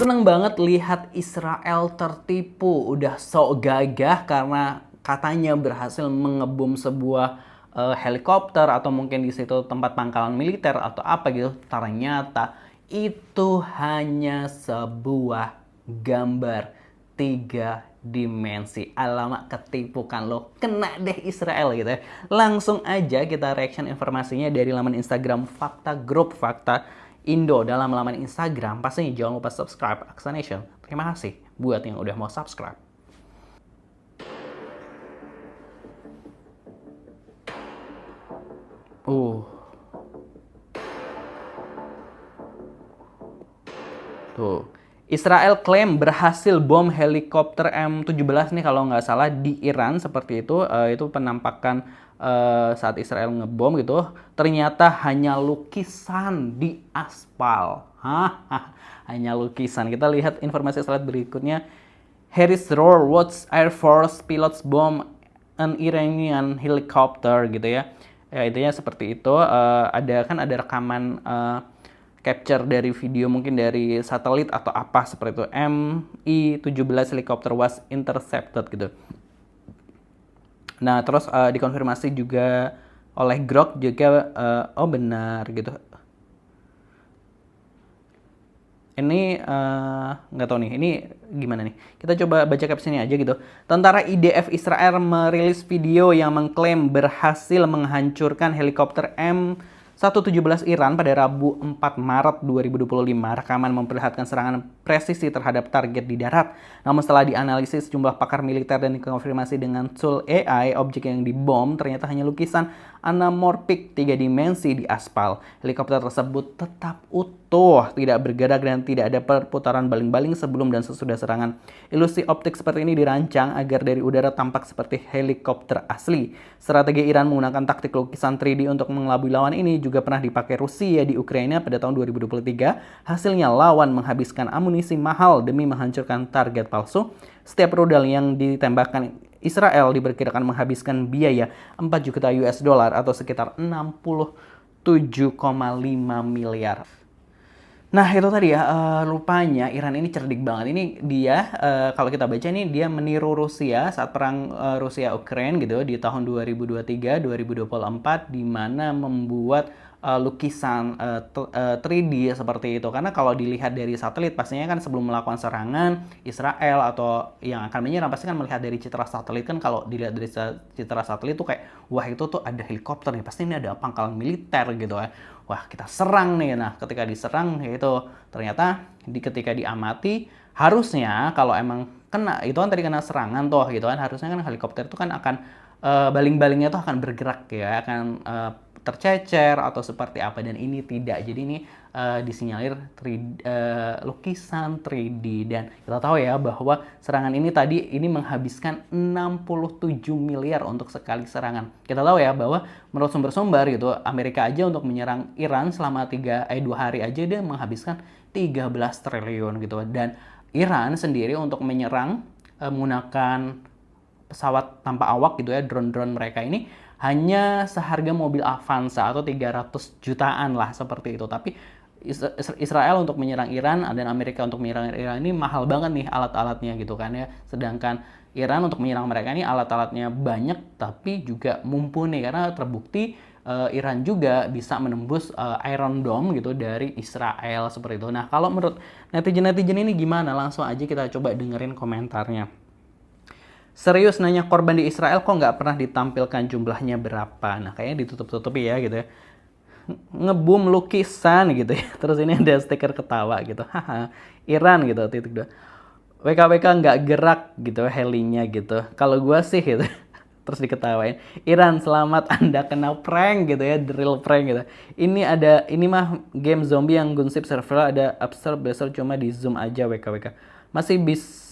Seneng banget lihat Israel tertipu, udah sok gagah karena katanya berhasil mengebom sebuah helikopter atau mungkin di situ tempat pangkalan militer atau apa gitu. Ternyata itu hanya sebuah gambar 3 dimensi. Alamak, ketipu kan lo, kena deh Israel gitu ya. Langsung aja kita reaction informasinya dari laman Instagram Fakta Group Fakta Indo. Dalam laman Instagram pastinya jangan lupa subscribe Axonation. Terima kasih buat yang udah mau subscribe. Tuh. Israel klaim berhasil bom helikopter M17 nih kalau nggak salah di Iran seperti itu. Itu penampakan saat Israel ngebom gitu. Ternyata hanya lukisan di aspal. Hanya lukisan. Kita lihat informasi slide berikutnya. Harris Roar watch Air Force pilots bomb an Iranian helicopter gitu ya. Ya intinya seperti itu. Ada rekaman capture dari video mungkin dari satelit atau apa seperti itu. Mi-17 helicopter was intercepted gitu. Nah terus dikonfirmasi juga oleh Grok juga oh benar gitu. Ini nggak tahu nih, ini gimana nih? Kita coba baca captionnya aja gitu. Tentara IDF Israel merilis video yang mengklaim berhasil menghancurkan helikopter M117 Iran pada Rabu 4 Maret 2025. Rekaman memperlihatkan serangan presisi terhadap target di darat. Namun setelah dianalisis sejumlah pakar militer dan dikonfirmasi dengan tool AI, objek yang dibom ternyata hanya lukisan anamorphic 3 dimensi di aspal. Helikopter tersebut tetap utuh, tidak bergerak dan tidak ada perputaran baling-baling sebelum dan sesudah serangan. Ilusi optik seperti ini dirancang agar dari udara tampak seperti helikopter asli. Strategi Iran menggunakan taktik lukisan 3D untuk mengelabui lawan ini juga pernah dipakai Rusia di Ukraina pada tahun 2023. Hasilnya lawan menghabiskan amunisi mahal demi menghancurkan target palsu. Setiap rudal yang ditembakkan Israel diperkirakan menghabiskan biaya 4 juta US dollar atau sekitar 67,5 miliar. Nah itu tadi ya, rupanya Iran ini cerdik banget. Ini dia, kalau kita baca ini dia meniru Rusia saat perang Rusia-Ukraine gitu di tahun 2023-2024 di mana membuat lukisan 3D seperti itu. Karena kalau dilihat dari satelit pastinya kan sebelum melakukan serangan Israel atau yang akan menyerang pasti kan melihat dari citra satelit kan. Kalau dilihat dari citra satelit tuh kayak wah itu tuh ada helikopter nih, pasti ini ada pangkalan militer gitu ya. Wah kita serang nih. Nah ketika diserang yaitu ternyata ketika diamati harusnya kalau emang kena itu kan tadi kena serangan tuh gitu kan, harusnya kan helikopter itu kan akan baling-balingnya tuh akan bergerak ya, akan tercecer atau seperti apa, dan ini tidak. Jadi ini disinyalir lukisan 3D dan kita tahu ya bahwa serangan ini tadi ini menghabiskan 67 miliar untuk sekali serangan. Kita tahu ya bahwa menurut sumber-sumber gitu Amerika aja untuk menyerang Iran selama 2 hari aja dia menghabiskan 13 triliun gitu, dan Iran sendiri untuk menyerang menggunakan pesawat tanpa awak gitu ya, drone-drone mereka ini hanya seharga mobil Avanza atau 300 jutaan lah seperti itu. Tapi Israel untuk menyerang Iran dan Amerika untuk menyerang Iran ini mahal banget nih alat-alatnya gitu kan ya. Sedangkan Iran untuk menyerang mereka ini alat-alatnya banyak tapi juga mumpuni karena terbukti Iran juga bisa menembus Iron Dome gitu dari Israel seperti itu. Nah kalau menurut netizen-netizen ini gimana? Langsung aja kita coba dengerin komentarnya. Serius nanya korban di Israel kok nggak pernah ditampilkan jumlahnya berapa. Nah kayaknya ditutup-tutupi ya gitu ya. Ngebom lukisan gitu ya. Terus ini ada stiker ketawa gitu. Haha, Iran gitu titik 2. WKWK nggak gerak gitu helinya gitu. Kalau gua sih gitu. Terus diketawain. Iran selamat Anda kena prank gitu ya, drill prank gitu. Ini mah game zombie yang Gunsip server ada absurd besar cuma di zoom aja WKWK. Masih bisa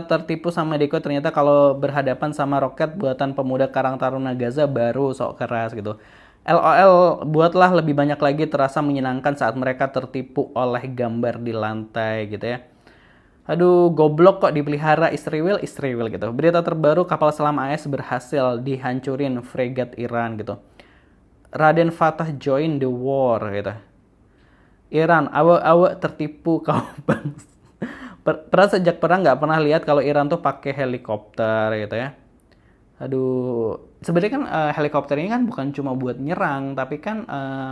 tertipu sama Deko, ternyata kalau berhadapan sama roket buatan pemuda Karang Taruna Gaza baru sok keras gitu. LOL, buatlah lebih banyak lagi, terasa menyenangkan saat mereka tertipu oleh gambar di lantai gitu ya. Aduh, goblok kok dipelihara istri will gitu. Berita terbaru, kapal selam AS berhasil dihancurin fregat Iran gitu. Raden Fatah join the war gitu. Iran, awak-awak tertipu kau bang. Pernah sejak perang nggak pernah lihat kalau Iran tuh pakai helikopter gitu ya. Aduh, sebenarnya kan helikopter ini kan bukan cuma buat nyerang, tapi kan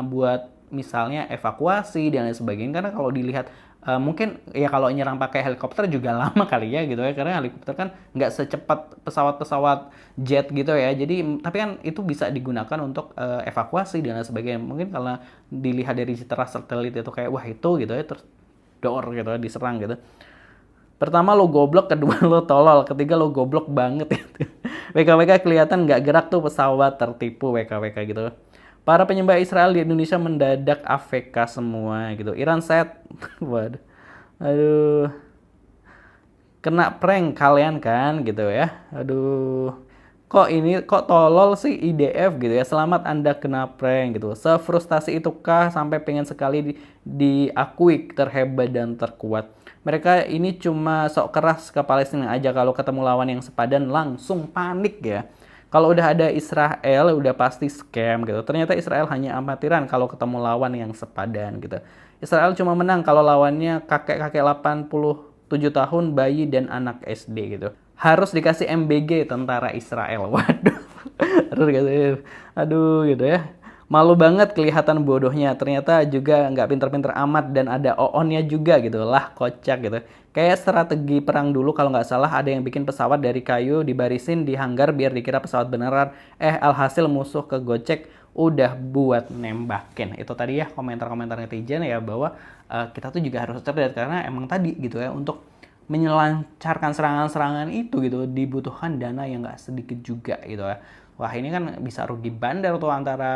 buat misalnya evakuasi dan lain sebagainya. Karena kalau dilihat mungkin ya kalau nyerang pakai helikopter juga lama kali ya gitu ya, karena helikopter kan nggak secepat pesawat-pesawat jet gitu ya. Jadi tapi kan itu bisa digunakan untuk evakuasi dan lain sebagainya. Mungkin kalau dilihat dari citra satelit itu kayak wah itu gitu ya, terus dor gitu ya, diserang gitu. Pertama lo goblok, kedua lo tolol, ketiga lo goblok banget gitu. WKWK kelihatan nggak gerak tuh pesawat, tertipu WKWK gitu. Para penyembah Israel di Indonesia mendadak AFK semua gitu. Iran set. Waduh. Aduh. Kena prank kalian kan gitu ya. Aduh. Kok tolol sih IDF gitu ya. Selamat Anda kena prank gitu. Sefrustasi itukah sampai pengen sekali diakui terhebat dan terkuat. Mereka ini cuma sok keras ke Palestina aja, kalau ketemu lawan yang sepadan langsung panik ya. Kalau udah ada Israel udah pasti scam gitu. Ternyata Israel hanya amatiran kalau ketemu lawan yang sepadan gitu. Israel cuma menang kalau lawannya kakek-kakek 87 tahun, bayi dan anak SD gitu. Harus dikasih MBG tentara Israel. Waduh. Harus dikasih. Aduh gitu ya. Malu banget kelihatan bodohnya. Ternyata juga nggak pinter-pinter amat dan ada OON-nya juga gitu. Lah kocak gitu. Kayak strategi perang dulu kalau nggak salah, ada yang bikin pesawat dari kayu dibarisin di hanggar biar dikira pesawat beneran. Alhasil musuh kegocek udah buat nembakin. Itu tadi ya komentar-komentar netizen ya, bahwa kita tuh juga harus cerdas karena emang tadi gitu ya, untuk menyelancarkan serangan-serangan itu gitu dibutuhkan dana yang nggak sedikit juga gitu ya. Wah ini kan bisa rugi bandar tuh antara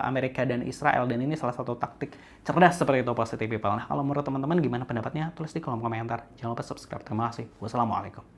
Amerika dan Israel, dan ini salah satu taktik cerdas seperti itu Positive People. Nah kalau menurut teman-teman gimana pendapatnya? Tulis di kolom komentar. Jangan lupa subscribe. Terima kasih. Wassalamualaikum.